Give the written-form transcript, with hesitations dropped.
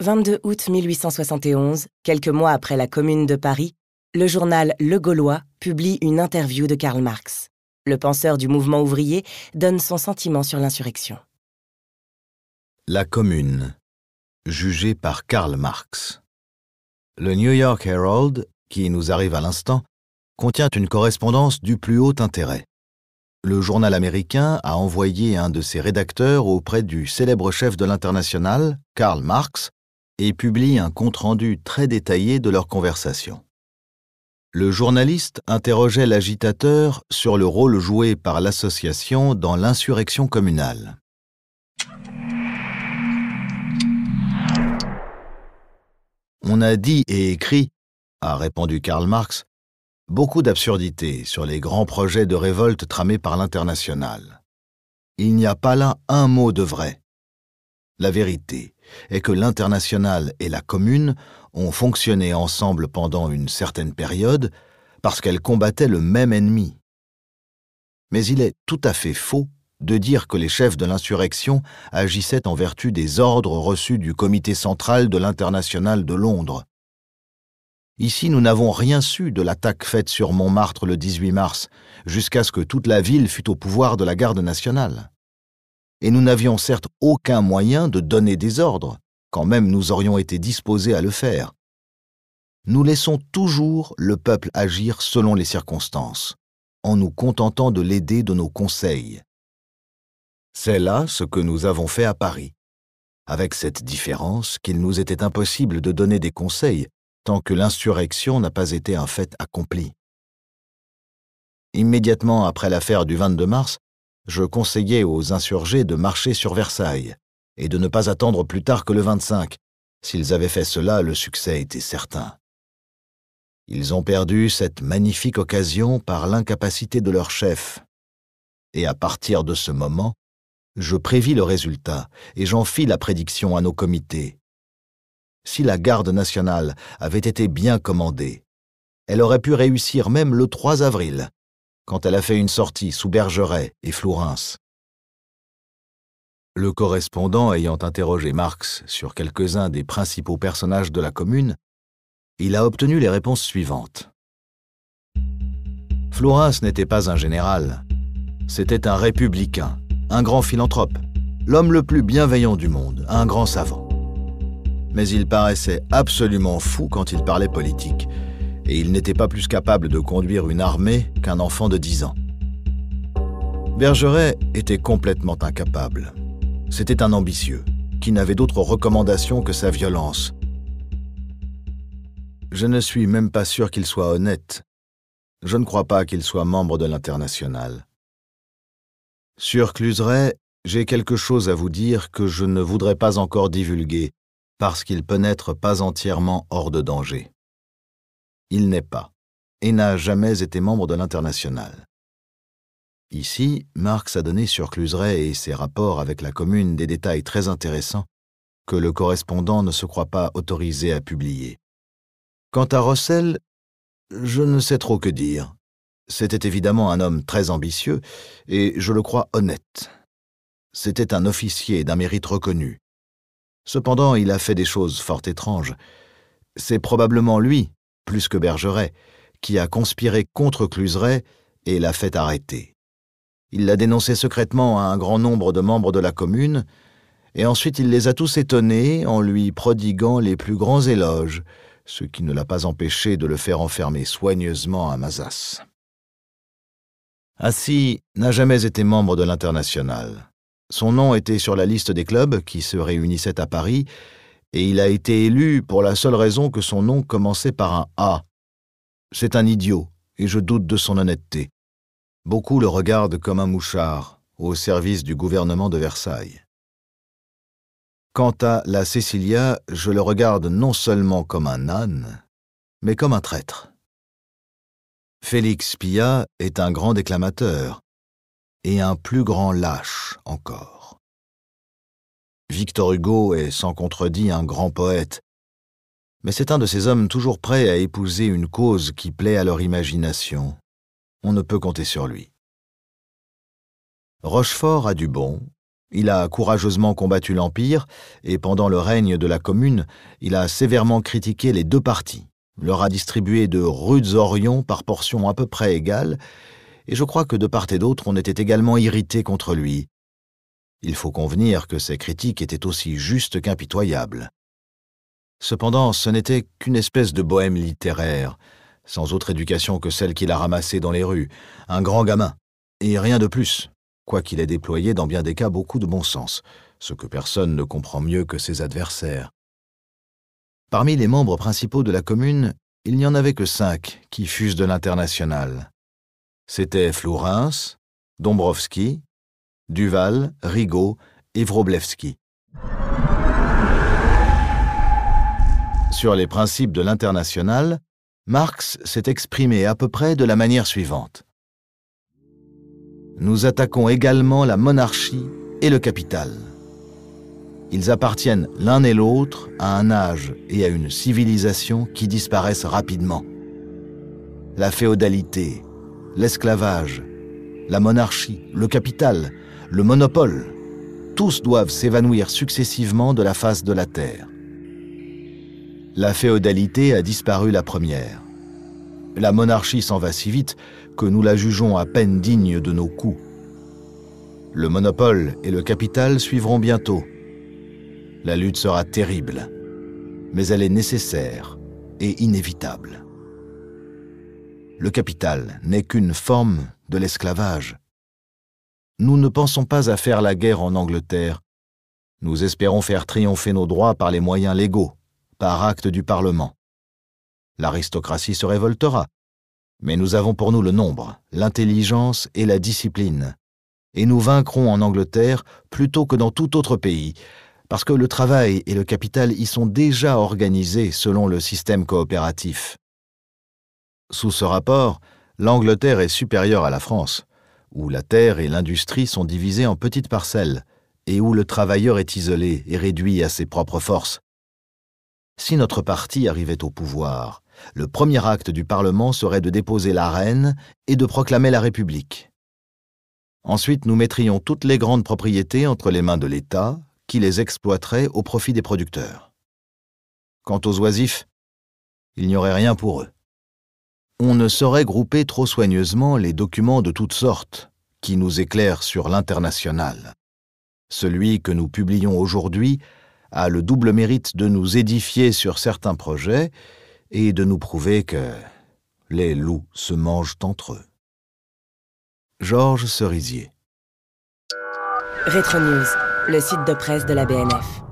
22 août 1871, quelques mois après la Commune de Paris, le journal Le Gaulois publie une interview de Karl Marx. Le penseur du mouvement ouvrier donne son sentiment sur l'insurrection. La Commune, jugée par Karl Marx. Le New York Herald, qui nous arrive à l'instant, contient une correspondance du plus haut intérêt. Le journal américain a envoyé un de ses rédacteurs auprès du célèbre chef de l'Internationale, Karl Marx, et publie un compte-rendu très détaillé de leur conversation. Le journaliste interrogeait l'agitateur sur le rôle joué par l'association dans l'insurrection communale. On a dit et écrit, a répondu Karl Marx, beaucoup d'absurdités sur les grands projets de révolte tramés par l'Internationale. Il n'y a pas là un mot de vrai. La vérité est que l'Internationale et la Commune ont fonctionné ensemble pendant une certaine période parce qu'elles combattaient le même ennemi. Mais il est tout à fait faux de dire que les chefs de l'insurrection agissaient en vertu des ordres reçus du comité central de l'Internationale de Londres. Ici, nous n'avons rien su de l'attaque faite sur Montmartre le 18 mars, jusqu'à ce que toute la ville fût au pouvoir de la garde nationale. Et nous n'avions certes aucun moyen de donner des ordres, quand même nous aurions été disposés à le faire. Nous laissons toujours le peuple agir selon les circonstances, en nous contentant de l'aider de nos conseils. C'est là ce que nous avons fait à Paris, avec cette différence qu'il nous était impossible de donner des conseils tant que l'insurrection n'a pas été un fait accompli. Immédiatement après l'affaire du 22 mars, je conseillais aux insurgés de marcher sur Versailles et de ne pas attendre plus tard que le 25. S'ils avaient fait cela, le succès était certain. Ils ont perdu cette magnifique occasion par l'incapacité de leur chef. Et à partir de ce moment, je prévis le résultat et j'en fis la prédiction à nos comités. Si la garde nationale avait été bien commandée, elle aurait pu réussir même le 3 avril, quand elle a fait une sortie sous Bergeret et Flourens. Le correspondant ayant interrogé Marx sur quelques-uns des principaux personnages de la Commune, il a obtenu les réponses suivantes. Flourens n'était pas un général, c'était un républicain, un grand philanthrope, l'homme le plus bienveillant du monde, un grand savant. Mais il paraissait absolument fou quand il parlait politique, et il n'était pas plus capable de conduire une armée qu'un enfant de 10 ans. Bergeret était complètement incapable. C'était un ambitieux, qui n'avait d'autre recommandation que sa violence. Je ne suis même pas sûr qu'il soit honnête. Je ne crois pas qu'il soit membre de l'Internationale. Sur Cluseret, j'ai quelque chose à vous dire que je ne voudrais pas encore divulguer, parce qu'il peut n'être pas entièrement hors de danger. Il n'est pas, et n'a jamais été membre de l'Internationale. Ici, Marx a donné sur Cluseret et ses rapports avec la Commune des détails très intéressants que le correspondant ne se croit pas autorisé à publier. Quant à Rossel, je ne sais trop que dire. C'était évidemment un homme très ambitieux et, je le crois, honnête. C'était un officier d'un mérite reconnu. Cependant, il a fait des choses fort étranges. C'est probablement lui, plus que Bergeret, qui a conspiré contre Cluseret et l'a fait arrêter. Il l'a dénoncé secrètement à un grand nombre de membres de la Commune, et ensuite il les a tous étonnés en lui prodiguant les plus grands éloges, ce qui ne l'a pas empêché de le faire enfermer soigneusement à Mazas. Assis n'a jamais été membre de l'Internationale. Son nom était sur la liste des clubs qui se réunissaient à Paris, et il a été élu pour la seule raison que son nom commençait par un A. C'est un idiot, et je doute de son honnêteté. Beaucoup le regardent comme un mouchard, au service du gouvernement de Versailles. Quant à la Cécilia, je le regarde non seulement comme un âne, mais comme un traître. Félix Pyat est un grand déclamateur, et un plus grand lâche encore. Victor Hugo est sans contredit un grand poète, mais c'est un de ces hommes toujours prêts à épouser une cause qui plaît à leur imagination. On ne peut compter sur lui. Rochefort a du bon, Il a courageusement combattu l'Empire et pendant le règne de la Commune, il a sévèrement critiqué les deux partis, leur a distribué de rudes orions par portions à peu près égales, et je crois que de part et d'autre on était également irrité contre lui. Il faut convenir que ces critiques étaient aussi justes qu'impitoyables. Cependant, ce n'était qu'une espèce de bohème littéraire, sans autre éducation que celle qu'il a ramassée dans les rues, un grand gamin, et rien de plus, quoiqu'il ait déployé dans bien des cas beaucoup de bon sens, ce que personne ne comprend mieux que ses adversaires. Parmi les membres principaux de la Commune, il n'y en avait que 5 qui fussent de l'Internationale. C'étaient Flourens, Dombrowski, Duval, Rigaud et Wróblewski. Sur les principes de l'Internationale, Marx s'est exprimé à peu près de la manière suivante. Nous attaquons également la monarchie et le capital. Ils appartiennent l'un et l'autre à un âge et à une civilisation qui disparaissent rapidement. La féodalité, l'esclavage, la monarchie, le capital, le monopole, tous doivent s'évanouir successivement de la face de la terre. La féodalité a disparu la première. La monarchie s'en va si vite que nous la jugeons à peine digne de nos coups. Le monopole et le capital suivront bientôt. La lutte sera terrible, mais elle est nécessaire et inévitable. Le capital n'est qu'une forme de l'esclavage. Nous ne pensons pas à faire la guerre en Angleterre. Nous espérons faire triompher nos droits par les moyens légaux, par acte du Parlement. L'aristocratie se révoltera, mais nous avons pour nous le nombre, l'intelligence et la discipline. Et nous vaincrons en Angleterre plutôt que dans tout autre pays, parce que le travail et le capital y sont déjà organisés selon le système coopératif. Sous ce rapport, l'Angleterre est supérieure à la France, où la terre et l'industrie sont divisées en petites parcelles, et où le travailleur est isolé et réduit à ses propres forces. Si notre parti arrivait au pouvoir, le premier acte du Parlement serait de déposer la reine et de proclamer la République. Ensuite, nous mettrions toutes les grandes propriétés entre les mains de l'État, qui les exploiterait au profit des producteurs. Quant aux oisifs, il n'y aurait rien pour eux. On ne saurait grouper trop soigneusement les documents de toutes sortes qui nous éclairent sur l'international. Celui que nous publions aujourd'hui a le double mérite de nous édifier sur certains projets et de nous prouver que les loups se mangent entre eux. Georges Cerisier. Rétro News, le site de presse de la BNF.